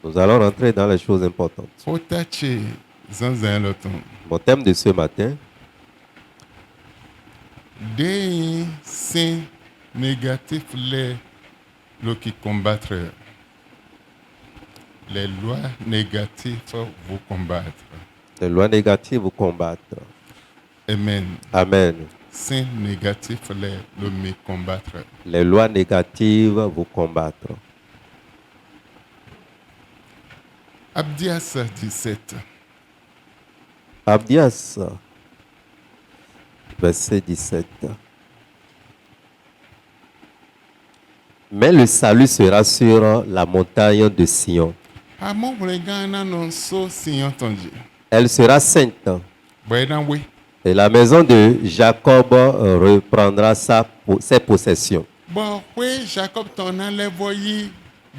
Nous allons rentrer dans les choses importantes. Mon thème de ce matin, des signes négatifs qui combattre. Les lois négatives vous combattre. les lois négatives vous combattent. Amen. Amen. Signes négatifs me combattre. Les lois négatives vous combattent. Abdias 17. Abdias, verset 17. Mais le salut sera sur la montagne de Sion. Elle sera sainte. Et la maison de Jacob reprendra ses possessions. Bon, oui, Jacob t'en a les voyés.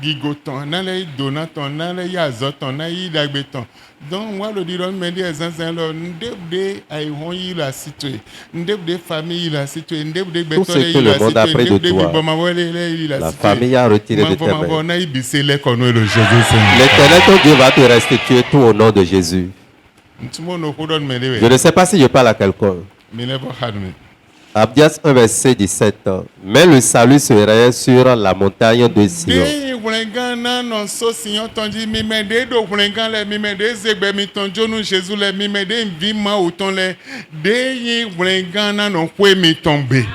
Gigoton, n'a les donaton, n'a les yazoton, n'a y d'agbeton. Donc, moi, le diron me dit, essentiellement, n'debde aïhon la situé, n'debde famille la situé, n'debde tout ce que le monde a pris de toi, la famille a retiré de tes mains. L'Éternel, ton Dieu, va te restituer tout au nom de Jésus. Je ne sais pas si je parle à quelqu'un. Abdias 1, verset 17. Mais le salut serait sur la montagne de Sion.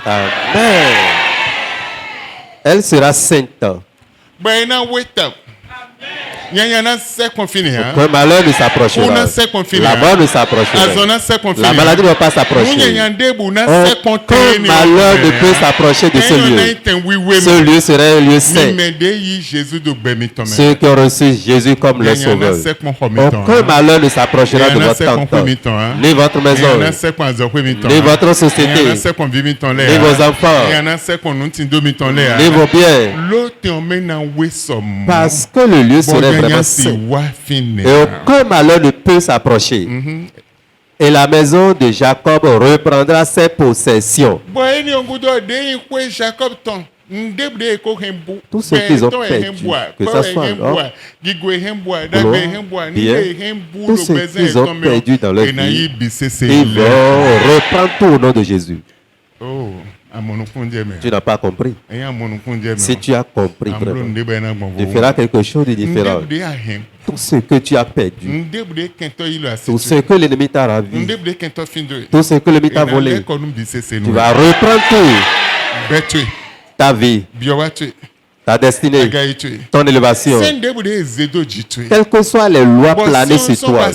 Amen. Elle sera sainte. Aucun malheur ne s'approchera. La mort ne s'approchera. La maladie ne va pas s'approcher. Aucun malheur ne peut s'approcher de ce lieu. Ce lieu serait un lieu saint. Ceux qui ont reçu Jésus comme leur sauveur. Aucun malheur ne s'approchera de votre tente, ni votre maison, ni votre société, ni vos enfants, ni vos biens. Parce que le lieu serait vraiment saint. Et aucun malheur ne peut s'approcher. Et la maison de Jacob reprendra ses possessions. Tous ceux qu'ils ont perdu, que ce soit tous ceux qu'ils ont perdu dans leur vie, ils vont reprendre tout au nom de Jésus. Tu n'as pas compris. Si tu as compris, tu feras quelque chose de différent. Tout ce que tu as perdu, tout ce que l'ennemi t'a ravi, tout ce que l'ennemi t'a volé, tu vas reprendre tout. Ta vie, ta destinée, ton élévation, quelles que soient les lois planées sur toi.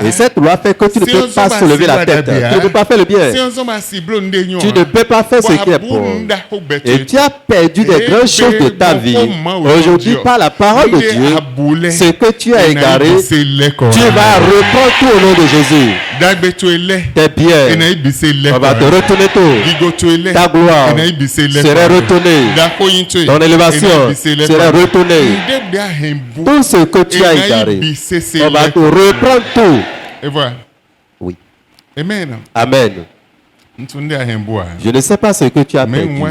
Et cette loi fait que tu ne peux pas soulever la tête. Tu ne peux pas faire le bien. Tu ne peux pas faire ce qui est bon. Et tu as perdu des grandes choses de ta vie. Aujourd'hui, par la parole de Dieu, ce que tu as égaré, tu vas reprendre tout au nom de Jésus. Tes biens, on va te retourner tout. Ta gloire serait retournée. Ton élévation serait retournée. Tout ce que tu as égaré, on va te reprendre tout. Et voilà. Oui. Amen. Amen. Je ne sais pas ce que tu as perdu.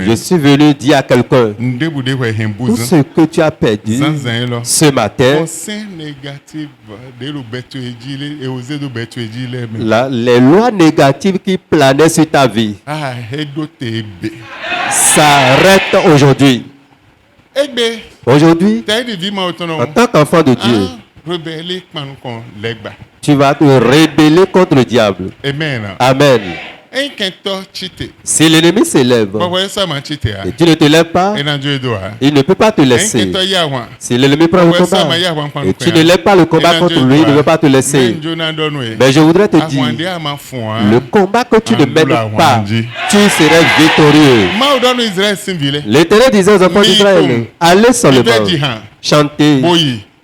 Je suis venu dire à quelqu'un tout ce que tu as perdu ce matin. Les lois négatives qui planaient sur ta vie s'arrêtent aujourd'hui. Aujourd'hui, en tant qu'enfant de Dieu, tu vas te rebeller contre le diable. Amen. Si l'ennemi s'élève et tu ne te lèves pas, il ne peut pas te laisser. Si l'ennemi prend le combat et tu ne lèves pas le combat contre lui, il ne veut pas te laisser. Mais je voudrais te dire, le combat que tu ne mènes pas, tu serais victorieux. L'Éternel disait aux enfants d'Israël, allez seulement, chantez,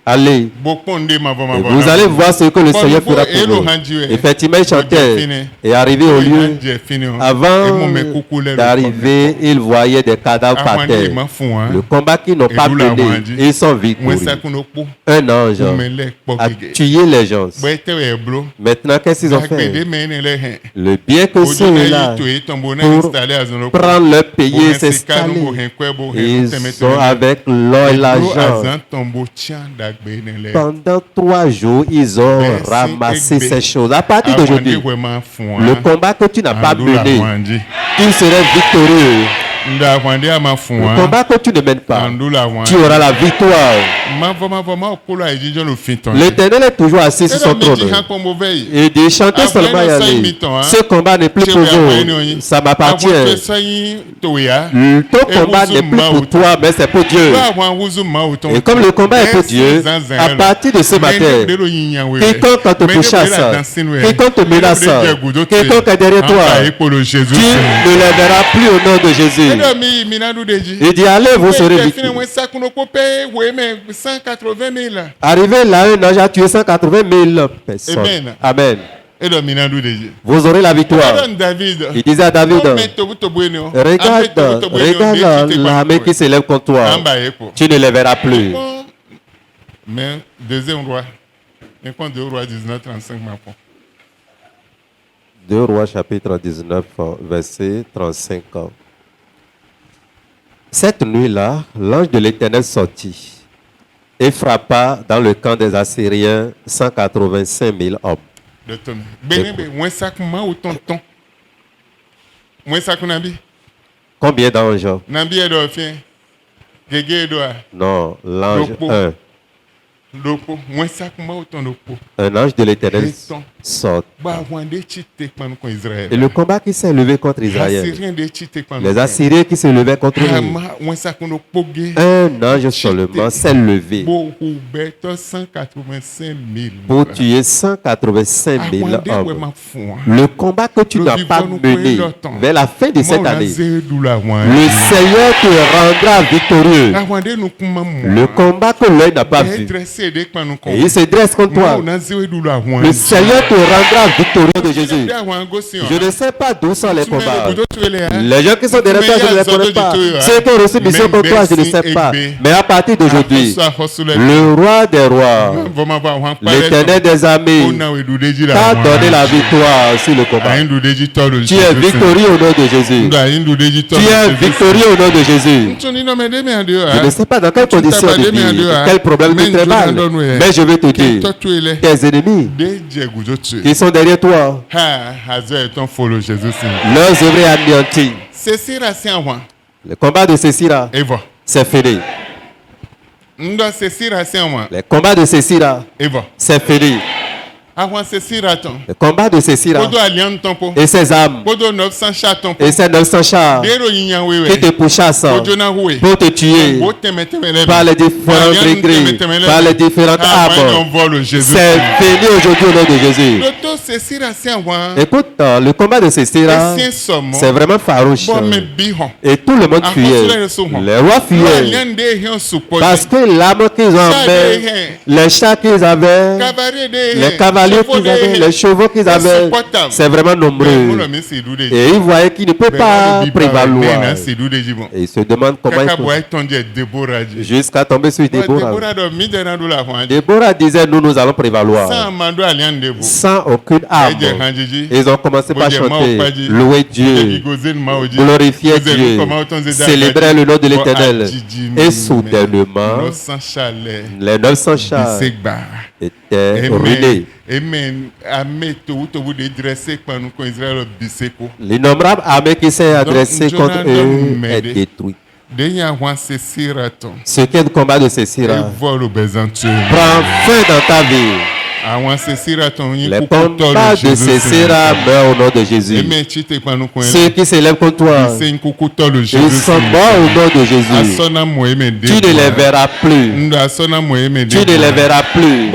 Allez. Et vous allez voir ce que le Seigneur fera pour vous. Effectivement, il chantait et arrivé au lieu, avant d'arriver, il voyait des cadavres par terre. Le combat qu'ils n'ont pas mené, ils sont victorieux. Un ange a tué les gens. Maintenant, qu'est-ce qu'ils ont fait? Le bien que ceux-là, pour prendre leur pays et s'installer, ils sont avec l'or et l'argent. Pendant 3 jours, ils ont ramassé ces choses. À partir d'aujourd'hui, le combat que tu n'as pas mené, tu serais victorieux. Le combat que tu ne mènes pas, tu auras la victoire. L'Éternel est toujours assis sur son trône. Et de chanter seulement y aller. Ce combat n'est plus pour vous. Ça m'appartient. Ton combat n'est plus pour toi, mais c'est pour Dieu. Et comme le combat est pour Dieu, à partir de ce matin, quiconque te pourchasse, quiconque te menace, quiconque est derrière toi, tu ne les verras plus au nom de Jésus. Il dit, allez, vous serez victimes. Arrivé là, un ange a tué 180 000 personnes. Amen. Vous aurez la victoire. Il disait à David, regarde l'armée qui s'élève contre toi. Tu ne les verras plus. Mais deuxième roi, 2 Rois 19, 35 maintenant. 2 Rois chapitre 19, verset 35. Cette nuit-là, l'ange de l'Éternel sortit et frappa dans le camp des Assyriens 185 000 hommes. Combien d'anges? Non, l'ange 1. Un ange de l'Éternel sort. Et le combat qui s'est levé contre Israël, les Assyriens qui se levaient contre lui, un ange seulement s'est levé pour tuer 185 000 hommes. Le combat que tu n'as pas mené vers la fin de cette année, le Seigneur te rendra victorieux. Le combat que l'œil n'a pas vu, et il se dresse contre toi, le Seigneur te rendra victorieux de Jésus. Je ne sais pas d'où sont les combats. Les gens qui sont derrière toi, je ne les connais pas. Ceux qui ont reçu mission contre toi, je ne sais pas. Mais à partir d'aujourd'hui, le roi des rois, l'Éternel des armées, t'a donné la victoire sur le combat. Tu es victorieux au nom de Jésus. Tu es victorieux au nom de Jésus. Je ne sais pas dans quelle condition de vie, quel problème te travaille. Mais je vais te dire, tes ennemis qui sont derrière toi, leurs œuvres anéanties. Le combat de Sisera, c'est fini. Le combat de Sisera, c'est fini. Le combat de Sisera et ses âmes et ses 900 chars qui te pourchassent pour te tuer par les différents degrés, par les différentes armes. C'est fini aujourd'hui au nom de Jésus. Écoute, le combat de Sisera, c'est vraiment farouche. Et tout le monde fuyait. Les rois fuyaient. Parce que l'arme qu'ils avaient, les chars qu'ils avaient, les cavaliers qu'ils avaient, les chevaux qu'ils avaient, c'est vraiment nombreux. Et ils voyaient qu'ils ne peuvent pas prévaloir. Et ils se demandent comment ils font. Jusqu'à tomber sur Déborah. Déborah disait, nous allons prévaloir. Sans aucune arme. Ils ont commencé par chanter, louer Dieu, glorifier Dieu, célébrer le nom de l'Éternel. Et soudainement, les 900 chars étaient ruinés. L'innombrable armée qui s'est adressée contre eux est détruite. Ce qui est le combat de Sisera prend fin dans ta vie. Les combats de Sisera meurent au nom de Jésus. Ceux qui s'élèvent contre toi, ils sont morts au nom de Jésus. Tu ne les verras plus. Tu ne les verras plus.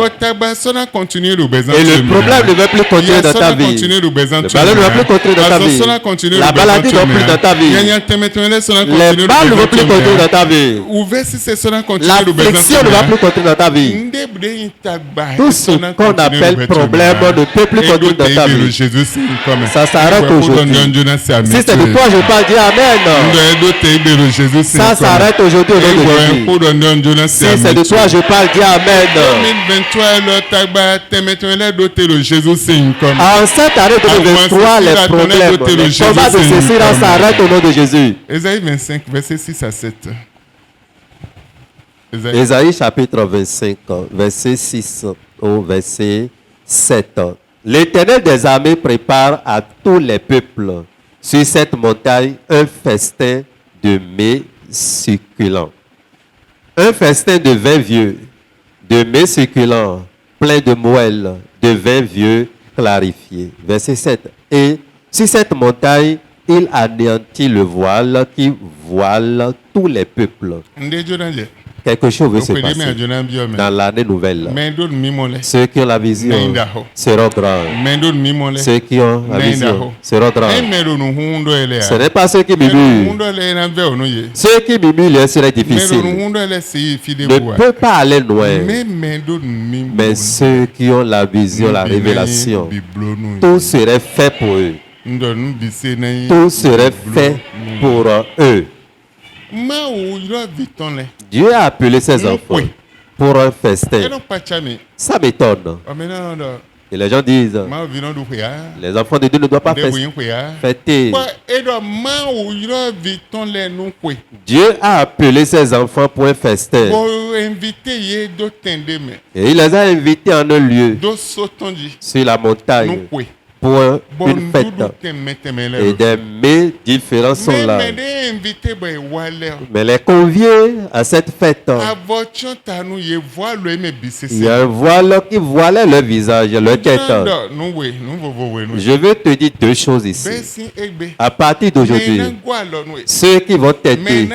Et le problème ne va plus continuer dans ta vie. Le problème ne va plus continuer dans ta vie. La maladie ne va plus dans ta vie. Les balles ne vont plus continuer dans ta vie. L'affliction ne va plus continuer dans ta vie. Tout ce qu'on appelle problème ne peut plus continuer dans ta vie. Ça s'arrête aujourd'hui. Si c'est de toi, je parle, dis Amen. Ça s'arrête aujourd'hui au nom de Jésus. Si c'est de toi, je parle, dis Amen. En cette année 2023, les problèmes, les combats de Sisera s'arrêtent au nom de Jésus. Ésaïe 25, verset 6 à 7. Ésaïe chapitre 25, verset 6 au verset 7. L'Éternel des armées prépare à tous les peuples sur cette montagne un festin de mets succulents. Un festin de vin vieux, de mets succulents, plein de moelle, de vin vieux clarifié. Verset 7. Et sur cette montagne, il anéantit le voile qui voile tous les peuples. Quelque chose veut se passer dans l'année nouvelle. Ceux qui ont la vision seront grands. Ceux qui ont la vision seront grands. Ce n'est pas ceux qui murmurent. Ceux qui murmurent serait difficile. Ne peut pas aller loin. Mais ceux qui ont la vision, la révélation, tout serait fait pour eux. Tout serait fait pour eux. Dieu a appelé ses enfants pour un festin. Ça m'étonne. Et les gens disent, les enfants de Dieu ne doivent pas fêter. Dieu a appelé ses enfants pour un festin. Et il les a invités en un lieu, sur la montagne, pour une fête. Et des mets différents sont là. Mais les conviés à cette fête, il y a un voile qui voilait leur visage, leur tête. Je veux te dire deux choses ici. À partir d'aujourd'hui, ceux qui vont t'aider,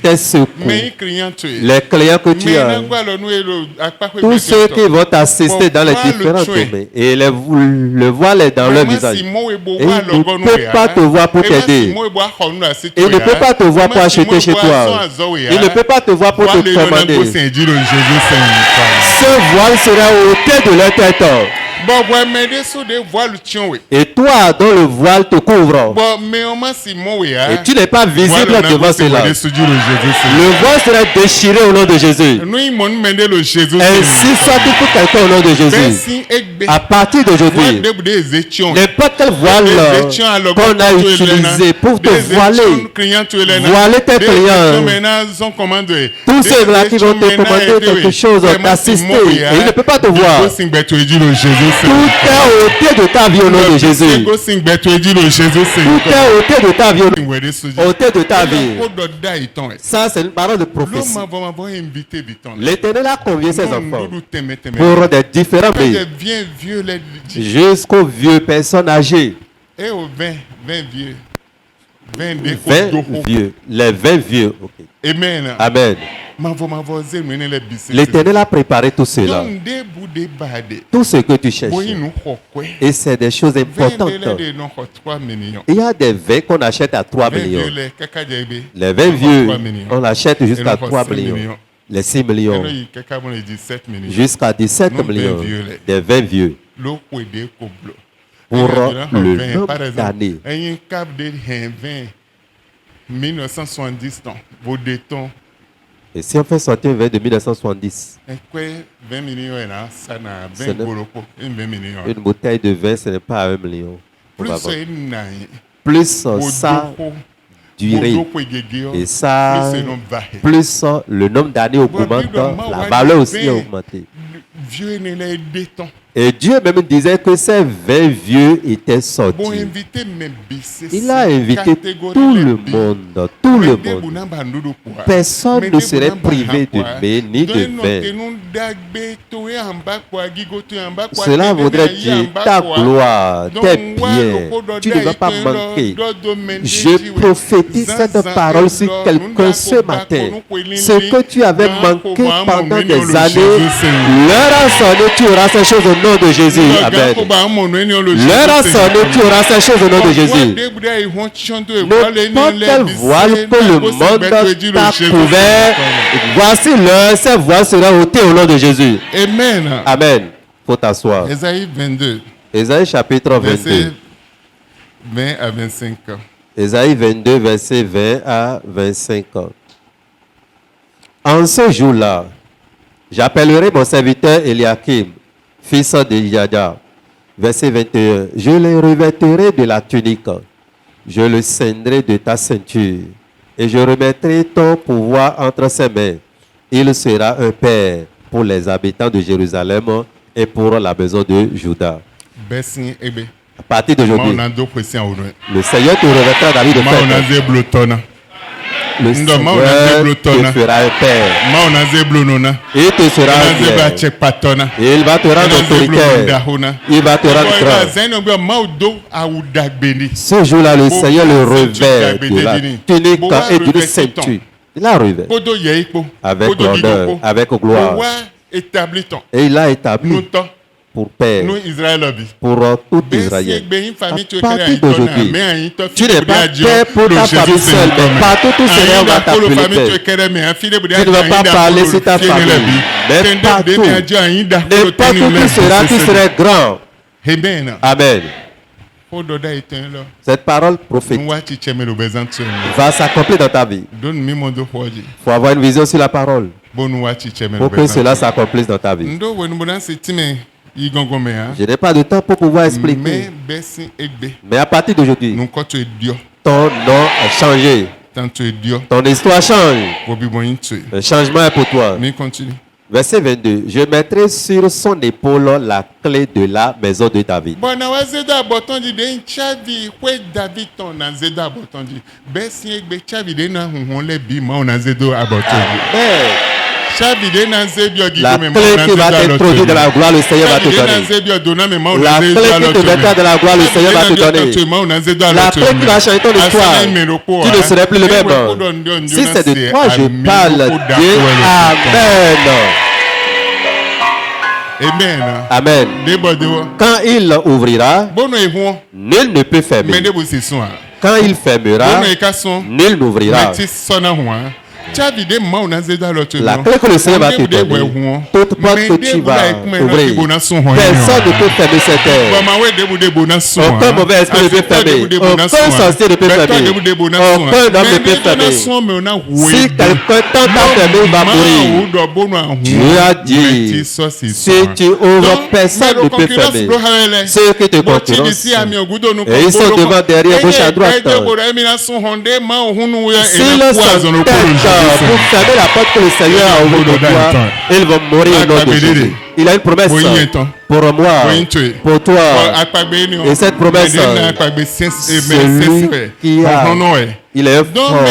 tes secours, les clients que tu as, tous ceux qui vont t'assister dans les différents domaines, et le voile dans leur visage. Et il ne peut pas te voir pour t'aider. Il ne peut pas te voir pour acheter chez toi. Il ne peut pas te voir pour te commander. Ce voile sera ôté de leur tête. Et toi, dont le voile te couvre, et tu n'es pas visible devant cela, le voile sera déchiré au nom de Jésus. Ainsi soit-il pour quelqu'un au nom de Jésus. À partir d'aujourd'hui, n'importe quel voile qu'on a utilisé pour te voiler tes clients, tous ceux-là qui vont te commander quelque chose, t'assister, et il ne peut pas te voir. Tout est ôté de ta vie au nom de Jésus. Tout est ôté de ta vie. Ôté de ta vie. Ça, c'est une parole de prophétie. L'Éternel a convié ses enfants pour des différents pays, jusqu'aux vieux personnes âgées. 20 vieux. Les 20 vieux. Okay. Amen. Amen. L'Éternel a préparé tout cela. Tout ce que tu cherches. Et c'est des choses importantes. Il y a des vins qu'on achète à 3 millions. Les 20 vieux, on l'achète jusqu'à 3 millions. Les 6 millions. Jusqu'à 17 millions. Des 20 vieux. Pour le nombre d'années. 1970 ans, vos détons. Et si on fait sortir un vin de 1970, une bouteille de vin, ce n'est pas 1 million. Plus ça durée, et ça, plus le nombre d'années augmente, la valeur aussi a augmenté. Et Dieu même disait que ces 20 vieux étaient sortis. Il a invité tout le monde, tout le monde. Personne ne serait privé de mets ni de vin. Cela voudrait dire ta gloire, tes biens, tu ne vas pas manquer. Je prophétise cette parole sur quelqu'un ce matin. Ce que tu avais manqué pendant des années, l'heure a sonné, tu auras ces choses au nom de Jésus. Amen. L'heure a sonné, tu auras ces choses au nom de Jésus. N'importe quel voile que le monde t'a couvert, voici l'heure, ces voiles seront ôtées au nom de Jésus. Amen. Amen. Faut t'asseoir. Ésaïe 22. Ésaïe chapitre 22. 20 à 25 ans. Ésaïe 22, verset 20 à 25 ans. En ce jour-là, j'appellerai mon serviteur Eliakim, fils de Yada. Verset 21. Je le revêtirai de la tunique, je le ceindrai de ta ceinture, et je remettrai ton pouvoir entre ses mains. Il sera un père pour les habitants de Jérusalem et pour la maison de Juda. À partir d'aujourd'hui, le Seigneur te revêtra d'habits de fête. Le Seigneur te fera un père. Il te sera un père. Il va te rendre autoritaire. Il va te rendre grand. Ce jour-là, le Seigneur le revêt de la tunique et d'une ceinture. Il a revêt avec l'honneur, avec gloire. Et il a établi pour père, pour tout Israël. À partir d'aujourd'hui, tu n'es pas père pour ta famille seule, mais partout où Seigneur va t'appeler père. Tu ne vas pas parler sur ta famille, mais partout. N'importe où tu seras grand. Amen. Cette parole prophétique va s'accomplir dans ta vie. Il faut avoir une vision sur la parole pour que cela s'accomplisse dans ta vie. Je n'ai pas de temps pour pouvoir expliquer. Mais à partir d'aujourd'hui, ton nom a changé. Ton histoire change. Le changement est pour toi. Verset 22. Je mettrai sur son épaule la clé de la maison de David. La clé qui va t'introduire de la gloire, le Seigneur va te donner. La clé qui te mettra de la gloire, le Seigneur va te donner. La clé qui va changer ton histoire. Tu ne serais plus le même. Si c'est de toi, je parle. Dieu. Amen. Amen. Quand il ouvrira, nul ne peut fermer. Quand il fermera, nul n'ouvrira. La clé que le Seigneur va te donner, toute porte que tu vas ouvrir, personne ne peut fermer cette terre. Aucun mauvais esprit ne peut fermer. Aucun sorcier ne peut fermer. Aucun homme ne peut fermer. Si quelqu'un tente à fermer, il va mourir. Dieu a dit, si tu ouvres, personne ne peut fermer. Ceux qui te concurrencent, et ils sont devant, derrière, gauche à droite. Si le sang pour fermer la porte que le Seigneur a ouverte pour toi, ils vont mourir au nom de Jésus. Il a une promesse pour moi, pour toi. Et cette promesse, celui qui a, il est fort.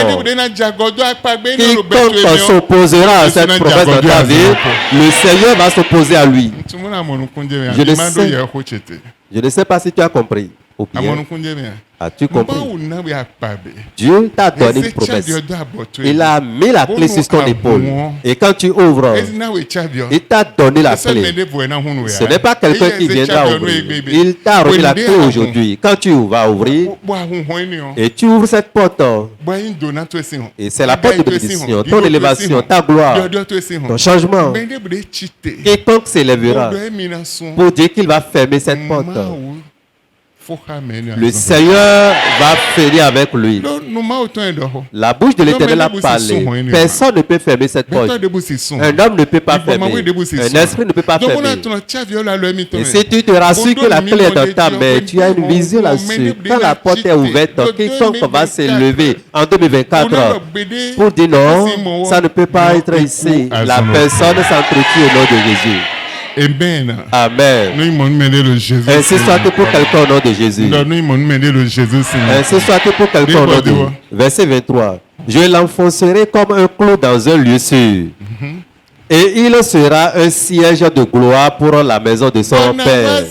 Quiconque s'opposera à cette promesse dans ta vie, le Seigneur va s'opposer à lui. Je ne sais pas si tu as compris. As-tu compris? Dieu t'a donné une promesse. Il a mis la clé sur ton épaule. Et quand tu ouvres, il t'a donné la clé. Ce n'est pas quelqu'un qui viendra ouvrir. Il t'a remis la clé aujourd'hui. Quand tu vas ouvrir, et tu ouvres cette porte, et c'est la porte de bénédiction, ton élévation, ta gloire, ton changement. Quiconque s'élèvera pour dire qu'il va fermer cette porte, le Seigneur va finir avec lui. La bouche de l'Éternel a parlé. Personne ne peut fermer cette porte. Un homme ne peut pas fermer. Un esprit ne peut pas fermer. Et si tu te rassures que la clé est dans ta main, tu as une vision là-dessus. Quand la porte est ouverte, quiconque va s'élever en 2024 pour dire non, ça ne peut pas être ici. La personne s'entretient au nom de Jésus. Amen. Amen. Ainsi soit-il pour quelqu'un au nom de Jésus. Ainsi soit-il pour quelqu'un au nom de Jésus. Verset 23. Je l'enfoncerai comme un clou dans un lieu sûr. Et il sera un siège de gloire pour la maison de son père.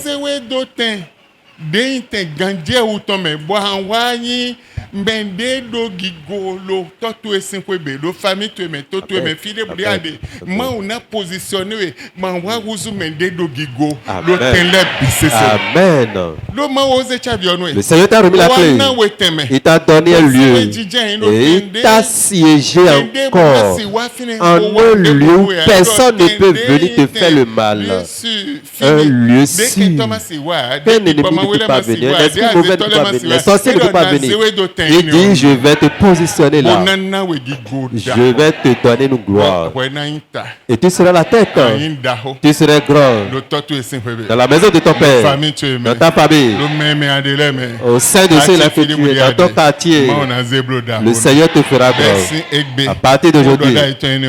Mbende do gigolo toto esinkwebe do famille tu me toto me fide briade ma on a positionné ma wa wuzu mende do gigo do tenle bisese. Amen. Do ma ose chabionwe. Le Seigneur t'a remis la clé. Il t'a donné un lieu et il t'a siégé encore en un lieu où personne ne peut venir te faire le mal. Un lieu sûr. Qu'un ennemi ne peut pas venir, l'esprit mauvais ne peut pas venir, les sorciers ne peuvent pas venir. Il dit, je vais te positionner là. Je vais te donner une gloire. Et tu seras la tête. Tu seras grand. Dans la maison de ton père. Dans ta famille. Au sein de ceux là que tu es. Dans ton quartier. Le Seigneur te fera grand. À partir d'aujourd'hui,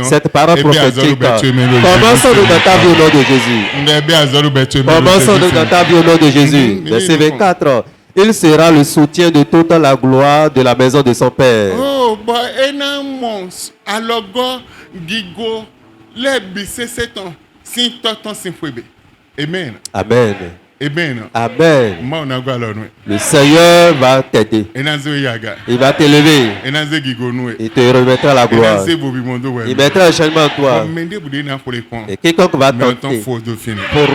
cette parole prophétique. Commençons-nous dans ta vie au nom de Jésus. Commençons-nous dans ta vie au nom de Jésus. Verset 24. Il sera le soutien de toute la gloire de la maison de son père. Oh, bah, enamos, alogo, gigo, lebi, c'est seton, sin toton, sin fuebe. Amen. Amen. Amen. Amen. Le Seigneur va t'aider. Il va t'élever. Il te remettra la gloire. Il mettra un changement en toi. Et quiconque va tenter, pour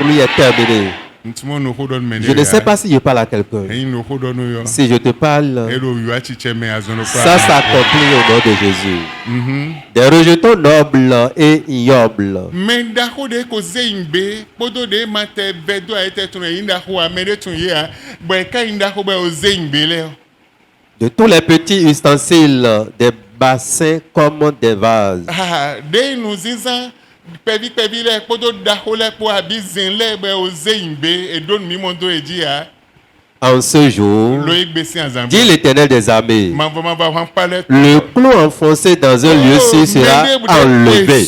lui est terminé. Je ne sais pas si je parle à quelqu'un. Si je te parle, ça s'accomplit au nom de Jésus. Des rejetons nobles et ignobles. De tous les petits ustensiles, des bassins comme des vases. En ce jour, dit l'Éternel des armées, le clou enfoncé dans un lieu sûr sera enlevé.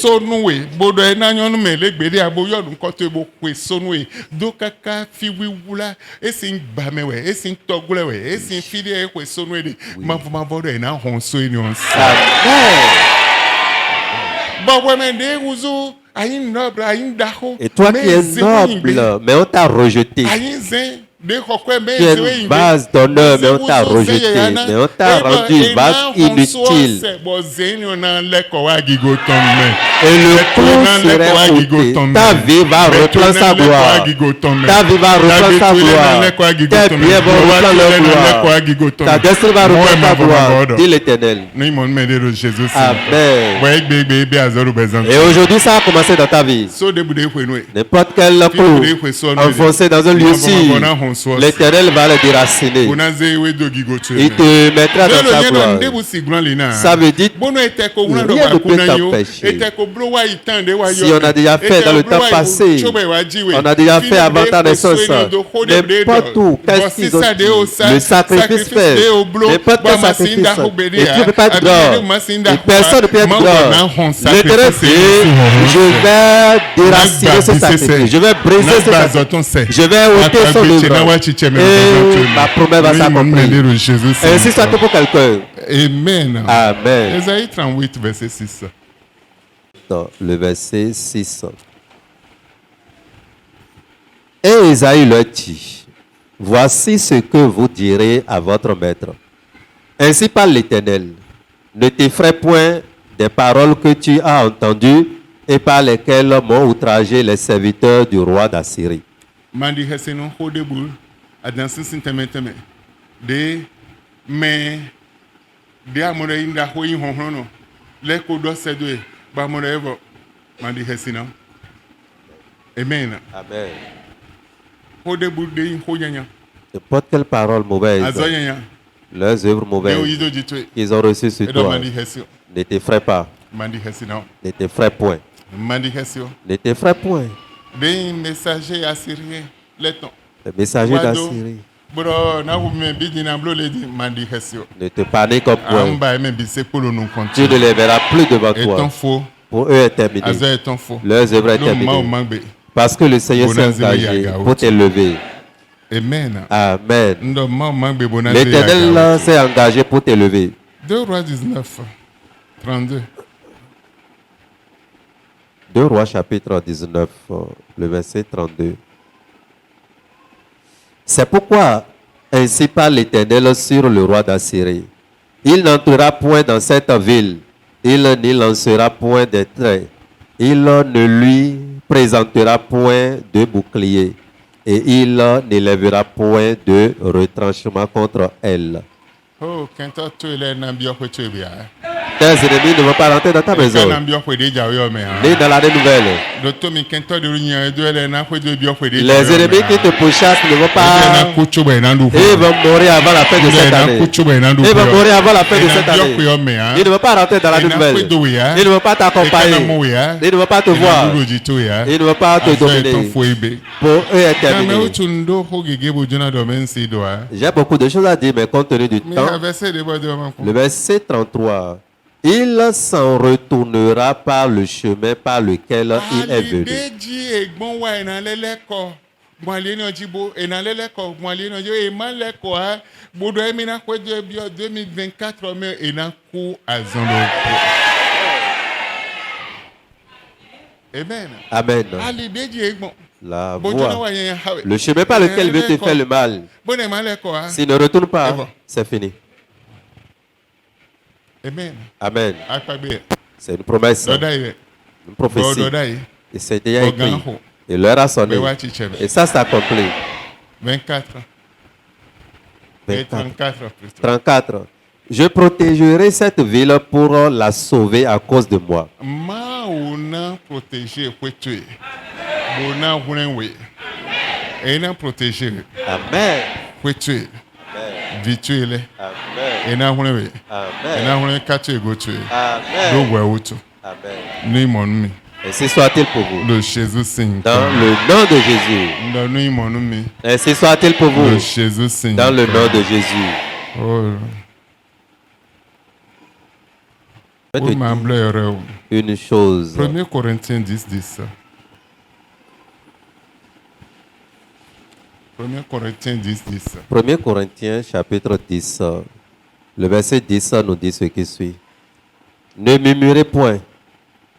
Et toi qui es noble, mais on t'a rejeté. Tu es une base d'honneur, mais on t'a rejeté, mais on t'a rendu une base inutile. Et le clou serait ôté. Ta vie va reprendre sa gloire. Ta vie va reprendre sa gloire. Tes biens vont reprendre leur gloire. Ta destinée va reprendre sa gloire. Dit l'Éternel. Amen. Et aujourd'hui, ça a commencé dans ta vie. N'importe quel clou enfoncé dans un lieu sûr, l'Éternel va le déraciner. Il te mettra dans sa gloire. Ça veut dire rien ne peut t'empêcher. Si on a déjà fait dans le temps passé, on a déjà fait avant ta naissance, n'importe où, qu'est-ce qu'ils ont dit, le sacrifice fait, n'importe quel sacrifice, et tu ne peux pas être grand, et personne ne peut être grand. L'Éternel dit, je vais déraciner ce sacrifice, je vais briser ce sacrifice, je vais ôter son œuvre, et ma promesse va s'accomplir. Ainsi soit pour quelqu'un. Amen. Amen. Ésaïe 38, verset 6. Le verset 6. Et Esaïe leur dit, voici ce que vous direz à votre maître. Ainsi parle l'Éternel, ne t'effraie point des paroles que tu as entendues et par lesquelles m'ont outragé les serviteurs du roi d'Assyrie. Amen. Amen. N'importe quelle parole mauvaise, leurs œuvres mauvaises qu'ils ont reçues sur toi, ne t'effraie pas. Ne t'effraie point. Ne t'effraie point. Les messagers assyriens, les messagers d'Assyrie. Ne te panique point. Tu ne les verras plus devant toi. Pour eux est terminé. Leurs œuvres est terminées. Parce que le Seigneur s'est engagé pour t'élever. Amen. Amen. L'Éternel s'est engagé pour t'élever. 2 Rois 19, 32. 2 Rois chapitre 19, le verset 32. C'est pourquoi ainsi parle l'Éternel sur le roi d'Assyrie. Il n'entrera point dans cette ville, il n'y lancera point des traits, il ne lui présentera point de bouclier, et il n'élèvera point de retranchement contre elle. Oh, quand tu es là, tes ennemis ne vont pas rentrer dans ta maison. Ni dans l'année nouvelle. Les ennemis qui te pourchassent ne vont pas. Ils vont mourir avant la fin de cette année. Ils vont mourir avant la fin de cette année. Ils ne vont pas rentrer dans l'année nouvelle. Ils ne vont pas t'accompagner. Ils ne vont pas te voir. Ils ne vont pas te dominer. Pour eux est terminé. J'ai beaucoup de choses à dire, mais compte tenu du temps. Le verset 33. Il s'en retournera par le chemin par lequel il est venu. Amen. Amen. La voie, le chemin par lequel il veut te faire le mal. S'il ne retourne pas, c'est fini. Amen. Amen. C'est une promesse, une prophétie. Et c'est déjà écrit. Et l'heure a sonné. Et ça s'accomplit. 24. 34. Je protégerai cette ville pour la sauver à cause de moi. Amen. Amen. Amen. Ainsi soit-il pour vous. Le Jésus signe. Dans le nom de Jésus. Ainsi soit-il pour vous. Le Jésus signe. Dans le nom de Jésus. Oh. Une chose. 1 Corinthiens 10, 10. 1 Corinthiens 10, 10. 1 Corinthiens chapitre 10, le verset 10 nous dit ce qui suit. Ne murmurez point,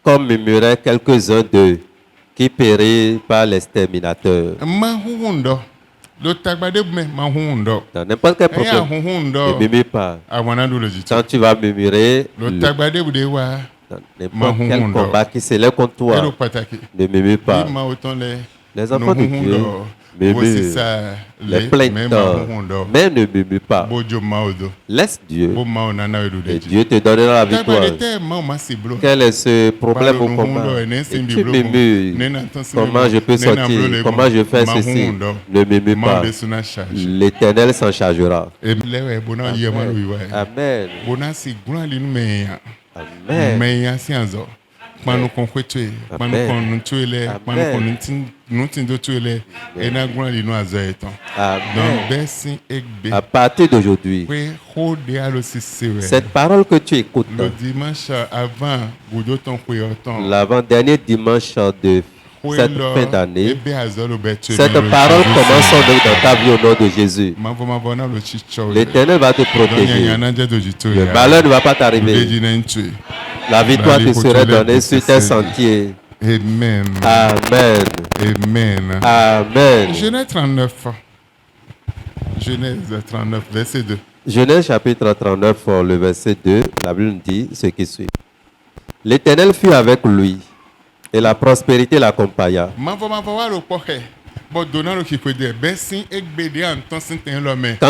comme murmuraient quelques-uns d'eux, qui périrent par l'exterminateur. Dans n'importe quel problème, ne murmure pas. Quand tu vas murmurer, dans n'importe quel combat qui s'élève contre toi, ne murmure pas. Les enfants de Dieu murmurent, les plaintes, mais ne murmure pas. Laisse Dieu, et Dieu te donnera la victoire. Quel est ce problème au combat? Et tu murmures, comment je peux sortir? Comment je fais ceci? Ne murmure pas. L'Éternel s'en chargera. Amen. Amen. Amen. Amen. À partir d'aujourd'hui, cette parole que tu écoutes, le dimanche avant, l'avant-dernier dimanche de cette fin d'année, cette parole commence donc dans ta vie au nom de Jésus. L'Éternel va te protéger. Le malheur ne va pas t'arriver. La victoire te sera donnée sur tes sentiers. Amen. Amen. Amen. Amen. Genèse 39. Genèse 39, verset 2. Genèse chapitre 39, le verset 2, la Bible nous dit ce qui suit. L'Éternel fut avec lui, et la prospérité l'accompagna. Quand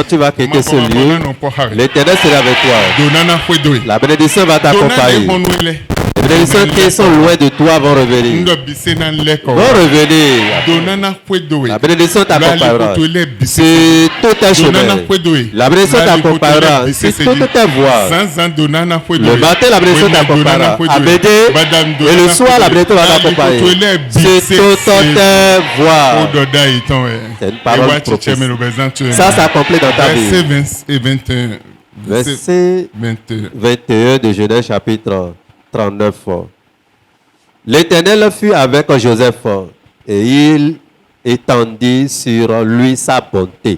tu vas quitter ce lieu, l'Éternel sera avec toi. La bénédiction va t'accompagner. Les bénédictions qui sont loin de toi vont revenir. Vont revenir. La bénédiction t'accompagnera. C'est tout un chemin. La bénédiction t'accompagnera. C'est toute ta voie. Le matin, la bénédiction t'accompagnera. À midi et le soir, la bénédiction va t'accompagner. C'est toute ta voie. C'est une parole prophétique. Ça s'accomplit dans ta vie. Verset 21 de Genèse chapitre 39. L'Éternel fut avec Joseph Et il étendit sur lui sa bonté.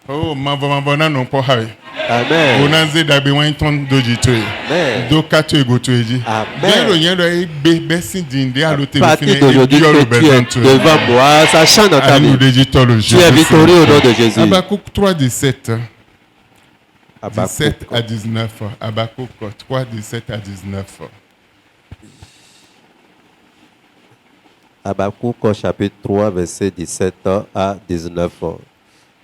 Oh, mavona non po hawe. Amen. Bonanze dabe wan ton doji to. Amen. Do kato ego to eji. Amen. Bien yen do e be sindinde alo te À partir d'aujourd'hui que tu es devant moi, ça change dans ta vie. Tu es victorieux au nom de Jésus. Habakkuk 3, 17. Habakkuk 17 à 19. Habakkuk 3, 17 à 19. Habakkuk chapitre 3, verset 17 à 19.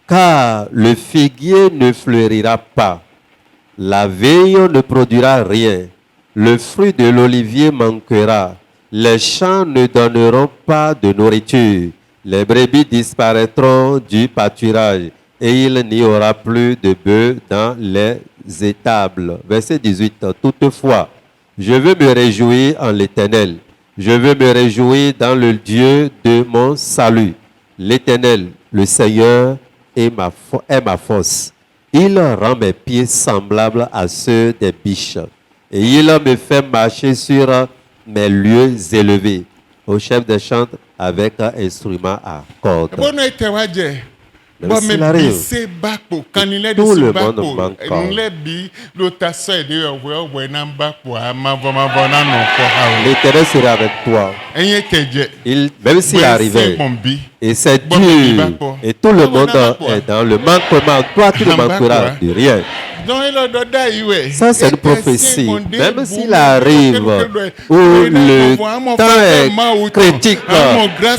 Car le figuier ne fleurira pas, la vigne ne produira rien, le fruit de l'olivier manquera, les champs ne donneront pas de nourriture, les brebis disparaîtront du pâturage, et il n'y aura plus de bœufs dans les étables. Verset 18. Toutefois, je veux me réjouir en l'Éternel. Je veux me réjouir dans le Dieu de mon salut. L'Éternel, le Seigneur, est ma force. Il rend mes pieds semblables à ceux des biches. Et il me fait marcher sur mes lieux élevés. Au chef des chants avec un instrument à cordes. Même s'il arrive, tout le monde manque. L'Éternel sera avec toi. Même s'il arrivait, et c'est dur, et tout le monde est dans le manquement, toi tu ne manqueras de rien. Ça, c'est une prophétie. Même s'il arrive où le temps est critique,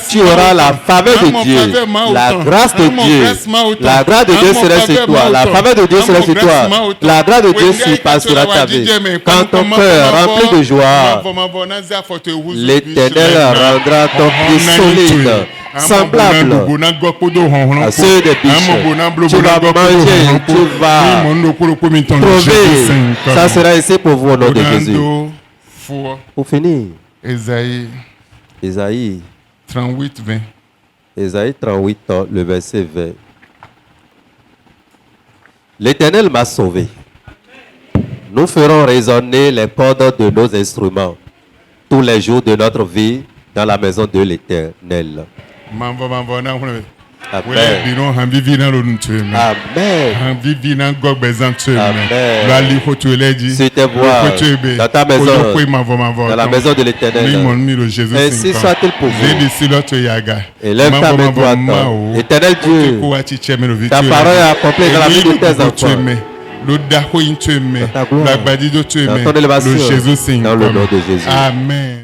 tu auras la faveur de Dieu, la grâce de Dieu. La grâce de Dieu sera sur toi. La faveur de Dieu sera sur toi. La grâce de Dieu surpassera ta vie. Quand ton cœur rempli de joie, l'Éternel rendra ton pied solide, semblable à ceux des biches. Tu vas manger, tu vas trouver. Ça sera ici pour vous au nom de Jésus. Pour finir, Ésaïe 38, 20. Ésaïe 38, le verset 20. L'Éternel m'a sauvé. Nous ferons résonner les cordes de nos instruments tous les jours de notre vie dans la maison de l'Éternel. Amen. Amen. Si tes voix dans ta maison, dans la maison de l'Éternel, ainsi soit-il pour vous. Et lève ta main droite. Éternel Dieu, ta parole est accomplie dans la vie de tes enfants. Dans ta gloire, dans ton élévation, dans le nom de Jésus. Amen.